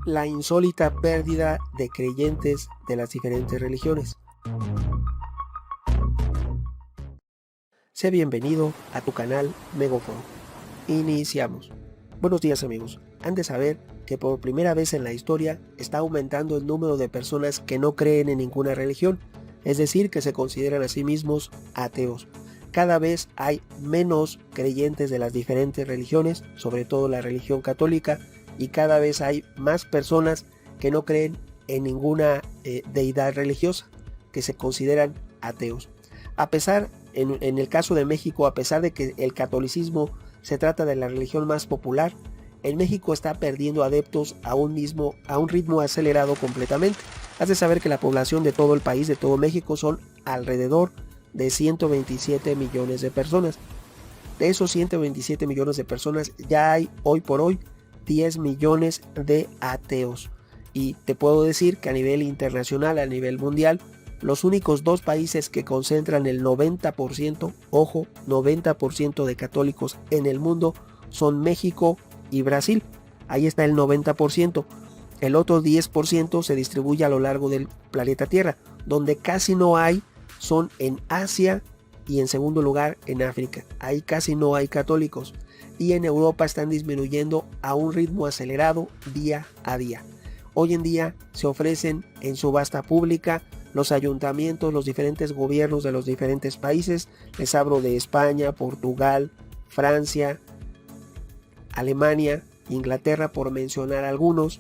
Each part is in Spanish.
la insólita pérdida de creyentes de las diferentes religiones. Sé bienvenido a tu canal Megaphone. Iniciamos. Buenos días amigos. Han de saber que por primera vez en la historia está aumentando el número de personas que no creen en ninguna religión, es decir, que se consideran a sí mismos ateos. Cada vez hay menos creyentes de las diferentes religiones, sobre todo la religión católica, y cada vez hay más personas que no creen en ninguna deidad religiosa, que se consideran ateos. A pesar, en el caso de México, a pesar de que el catolicismo se trata de la religión más popular, en México está perdiendo adeptos a un ritmo acelerado completamente. Has de saber que la población de todo el país, de todo México, son alrededor de 127 millones de personas. De esos 127 millones de personas, ya hay hoy por hoy 10 millones de ateos. Y te puedo decir que a nivel internacional, a nivel mundial, los únicos dos países que concentran el 90%, ojo, 90% de católicos en el mundo son México y Brasil. Ahí está el 90%. El otro 10% se distribuye a lo largo del planeta Tierra. Donde casi no hay son en Asia y en segundo lugar en África. Ahí casi no hay católicos. Y en Europa están disminuyendo a un ritmo acelerado día a día. Hoy en día se ofrecen en subasta pública los ayuntamientos, los diferentes gobiernos de los diferentes países. Les hablo de España, Portugal, Francia, Alemania, Inglaterra, por mencionar algunos.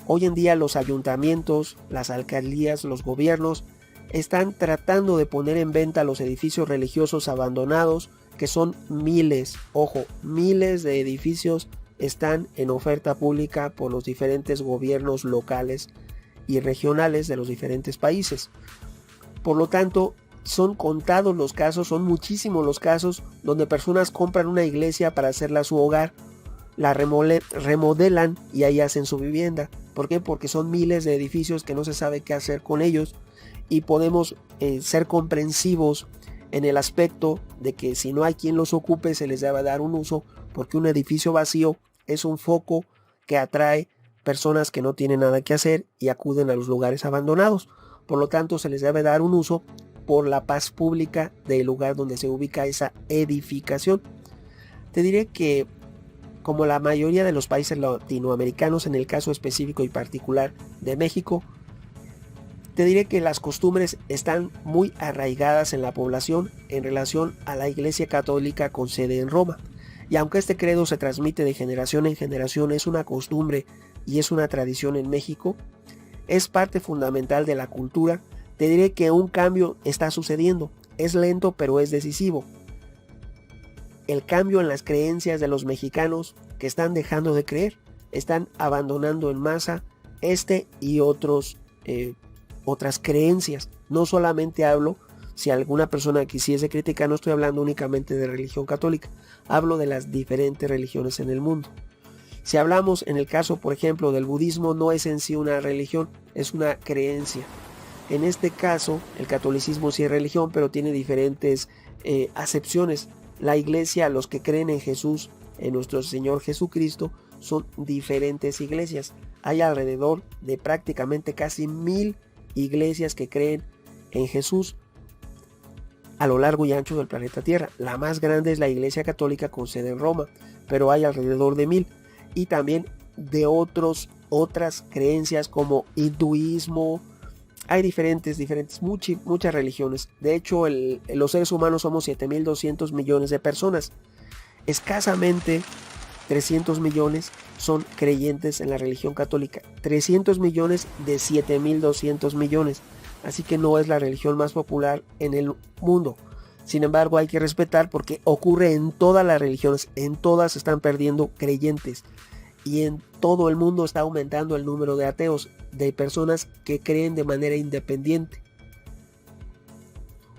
Hoy en día los ayuntamientos, las alcaldías, los gobiernos están tratando de poner en venta los edificios religiosos abandonados, que son miles, ojo, miles de edificios están en oferta pública por los diferentes gobiernos locales y regionales de los diferentes países. Por lo tanto, son contados los casos, son muchísimos los casos donde personas compran una iglesia para hacerla su hogar, la remodelan y ahí hacen su vivienda. ¿Por qué? Porque son miles de edificios que no se sabe qué hacer con ellos, y podemos ser comprensivos en el aspecto de que si no hay quien los ocupe se les debe dar un uso, porque un edificio vacío es un foco que atrae personas que no tienen nada que hacer y acuden a los lugares abandonados. Por lo tanto, se les debe dar un uso por la paz pública del lugar donde se ubica esa edificación. Te diré que, como la mayoría de los países latinoamericanos, en el caso específico y particular de México, te diré que las costumbres están muy arraigadas en la población en relación a la Iglesia Católica con sede en Roma. Y aunque este credo se transmite de generación en generación, es una costumbre y es una tradición en México, es parte fundamental de la cultura. Te diré que un cambio está sucediendo. Es lento, pero es decisivo. El cambio en las creencias de los mexicanos, que están dejando de creer, están abandonando en masa y otras creencias. No solamente hablo, si alguna persona quisiese criticar, no estoy hablando únicamente de religión católica, hablo de las diferentes religiones en el mundo. Si hablamos en el caso, por ejemplo, del budismo, no es en sí una religión, es una creencia. En este caso, el catolicismo sí es religión, pero tiene diferentes acepciones. La iglesia, los que creen en Jesús, en nuestro Señor Jesucristo, son diferentes iglesias. Hay alrededor de prácticamente casi 1000 iglesias que creen en Jesús a lo largo y ancho del planeta Tierra. La más grande es la Iglesia Católica con sede en Roma, pero hay alrededor de 1000. Y también de otras creencias como hinduismo. Hay diferentes, muchas religiones. De hecho, los seres humanos somos 7.200 millones de personas. Escasamente 300 millones son creyentes en la religión católica. 300 millones de 7.200 millones. Así que no es la religión más popular en el mundo. Sin embargo, hay que respetar porque ocurre en todas las religiones. En todas están perdiendo creyentes. Y en todo el mundo está aumentando el número de ateos, de personas que creen de manera independiente.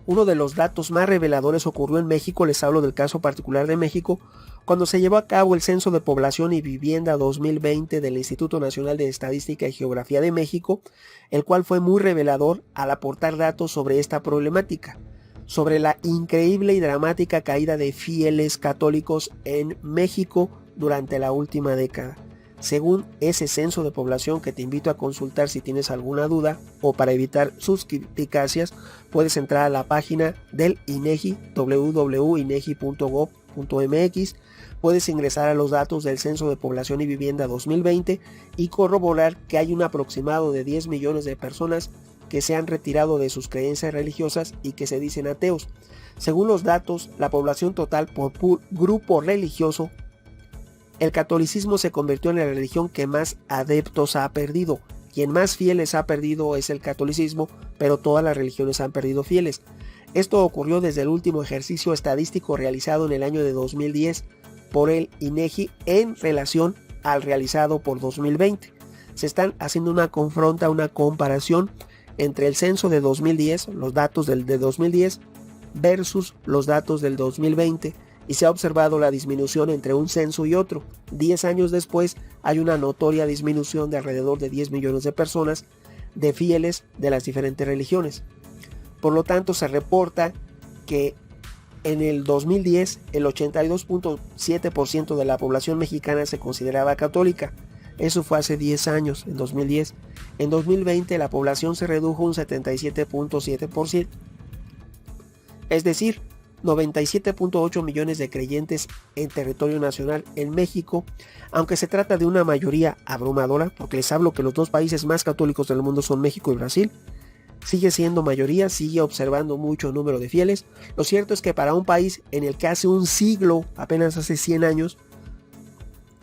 Uno de los datos más reveladores ocurrió en México. Les hablo del caso particular de México, cuando se llevó a cabo el Censo de Población y Vivienda 2020 del Instituto Nacional de Estadística y Geografía de México, el cual fue muy revelador al aportar datos sobre esta problemática, sobre la increíble y dramática caída de fieles católicos en México durante la última década. según ese censo de población que te invito a consultar si tienes alguna duda, o para evitar suspicacias, puedes entrar a la página del INEGI, www.inegi.gov.mx. Puedes ingresar a los datos del Censo de Población y Vivienda 2020 y corroborar que hay un aproximado de 10 millones de personas que se han retirado de sus creencias religiosas y que se dicen ateos. Según los datos, la población total por grupo religioso, el catolicismo se convirtió en la religión que más adeptos ha perdido. Quien más fieles ha perdido es el catolicismo, pero todas las religiones han perdido fieles. Esto ocurrió desde el último ejercicio estadístico realizado en el año de 2010 por el INEGI en relación al realizado por 2020. Se están haciendo una comparación entre el censo de 2010, los datos de 2010, versus los datos del 2020, y se ha observado la disminución entre un censo y otro. 10 años después hay una notoria disminución de alrededor de 10 millones de personas de fieles de las diferentes religiones. Por lo tanto, se reporta que en el 2010 el 82.7% de la población mexicana se consideraba católica. Eso fue hace 10 años, en 2010. En 2020 la población se redujo un 77.7%. Es decir, 97.8 millones de creyentes en territorio nacional en México, aunque se trata de una mayoría abrumadora, porque les hablo que los dos países más católicos del mundo son México y Brasil, sigue siendo mayoría, sigue observando mucho número de fieles. Lo cierto es que para un país en el que hace un siglo, apenas hace 100 años,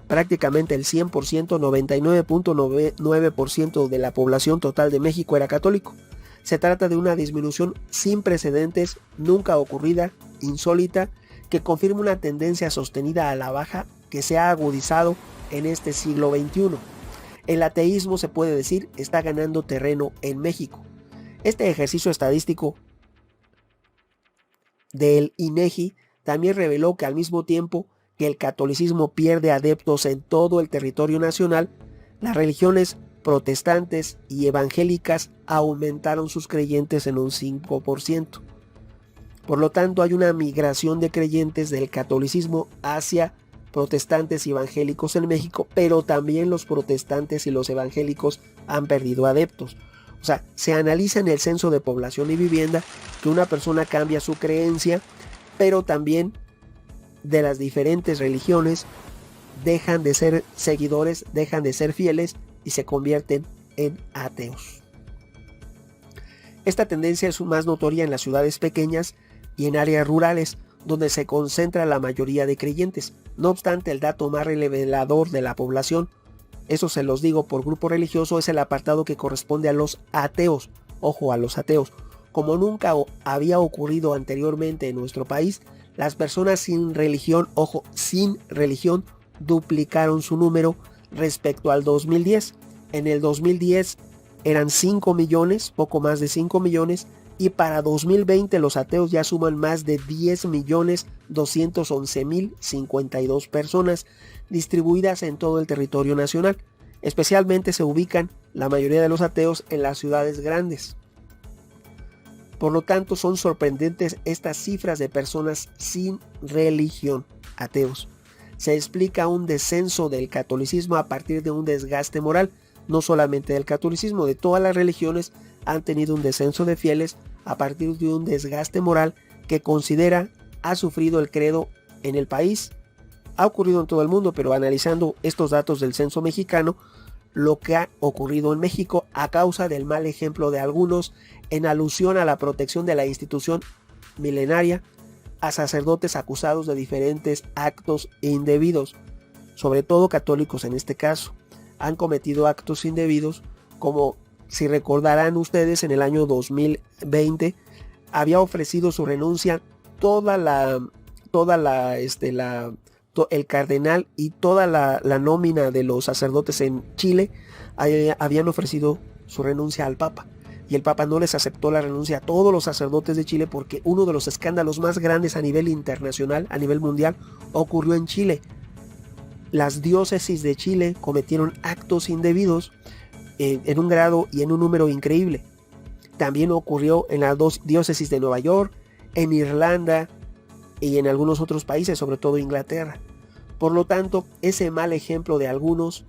prácticamente el 100%, 99.9% de la población total de México era católico. Se trata de una disminución sin precedentes, nunca ocurrida, insólita, que confirma una tendencia sostenida a la baja que se ha agudizado en este siglo XXI. El ateísmo, se puede decir, está ganando terreno en México. Este ejercicio estadístico del INEGI también reveló que al mismo tiempo que el catolicismo pierde adeptos en todo el territorio nacional, las religiones protestantes y evangélicas aumentaron sus creyentes en un 5%. Por lo tanto, hay una migración de creyentes del catolicismo hacia protestantes y evangélicos en México, pero también los protestantes y los evangélicos han perdido adeptos. O sea, se analiza en el Censo de Población y Vivienda que una persona cambia su creencia, pero también de las diferentes religiones dejan de ser seguidores, dejan de ser fieles y se convierten en ateos. Esta tendencia es más notoria en las ciudades pequeñas y en áreas rurales, donde se concentra la mayoría de creyentes. No obstante, el dato más revelador de la población, eso se los digo por grupo religioso, es el apartado que corresponde a los ateos. Ojo, a los ateos. Como nunca había ocurrido anteriormente en nuestro país, las personas sin religión, ojo, sin religión, duplicaron su número respecto al 2010. En el 2010 eran 5 millones, poco más de 5 millones, y para 2020 los ateos ya suman más de 10.211.052 personas distribuidas en todo el territorio nacional. Especialmente se ubican la mayoría de los ateos en las ciudades grandes. Por lo tanto, son sorprendentes estas cifras de personas sin religión, ateos. Se explica un descenso del catolicismo a partir de un desgaste moral. No solamente del catolicismo, de todas las religiones han tenido un descenso de fieles a partir de un desgaste moral que considera ha sufrido el credo en el país. Ha ocurrido en todo el mundo, pero analizando estos datos del censo mexicano, lo que ha ocurrido en México a causa del mal ejemplo de algunos en alusión a la protección de la institución milenaria a sacerdotes acusados de diferentes actos indebidos, sobre todo católicos en este caso. Han cometido actos indebidos, como si recordarán ustedes, en el año 2020 había ofrecido su renuncia el cardenal y toda la nómina de los sacerdotes en Chile habían ofrecido su renuncia al Papa, y el Papa no les aceptó la renuncia a todos los sacerdotes de Chile, porque uno de los escándalos más grandes a nivel internacional, a nivel mundial, ocurrió en Chile. Las diócesis de Chile cometieron actos indebidos en un grado y en un número increíble. También ocurrió en las dos diócesis de Nueva York, en Irlanda y en algunos otros países, sobre todo Inglaterra. Por lo tanto, ese mal ejemplo de algunos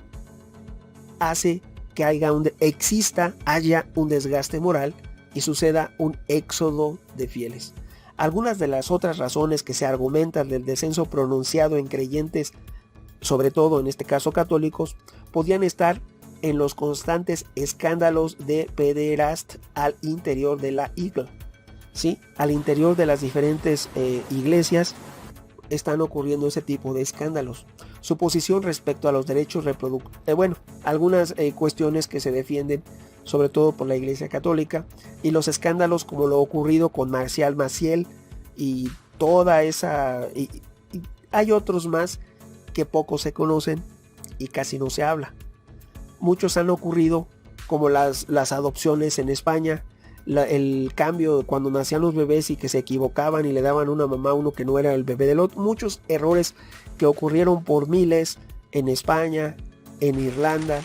hace que haya un desgaste moral y suceda un éxodo de fieles. Algunas de las otras razones que se argumentan del descenso pronunciado en creyentes, sobre todo en este caso católicos, podrían estar en los constantes escándalos de pederast al interior de la iglesia. ¿Sí? Al interior de las diferentes iglesias están ocurriendo ese tipo de escándalos. Su posición respecto a los derechos reproductivos, algunas cuestiones que se defienden sobre todo por la Iglesia Católica, y los escándalos como lo ocurrido con Marcial Maciel y toda esa... y hay otros más que poco se conocen y casi no se habla. Muchos han ocurrido, como las adopciones en España, el cambio cuando nacían los bebés y que se equivocaban y le daban una mamá a uno que no era el bebé del otro. Muchos errores que ocurrieron por miles en España, en Irlanda,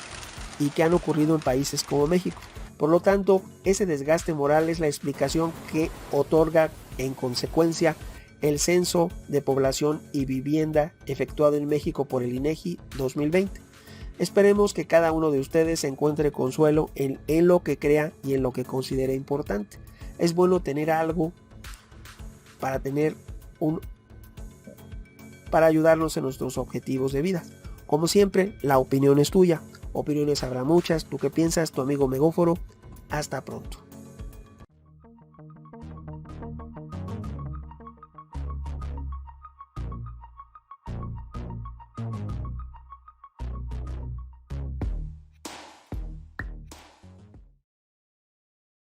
y que han ocurrido en países como México. Por lo tanto, ese desgaste moral es la explicación que otorga en consecuencia el censo de población y vivienda efectuado en México por el INEGI 2020. Esperemos que cada uno de ustedes encuentre consuelo en lo que crea y en lo que considere importante. Es bueno tener algo para ayudarnos en nuestros objetivos de vida. Como siempre, la opinión es tuya. Opiniones habrá muchas. ¿Tú qué piensas? Tu amigo Megóforo. Hasta pronto.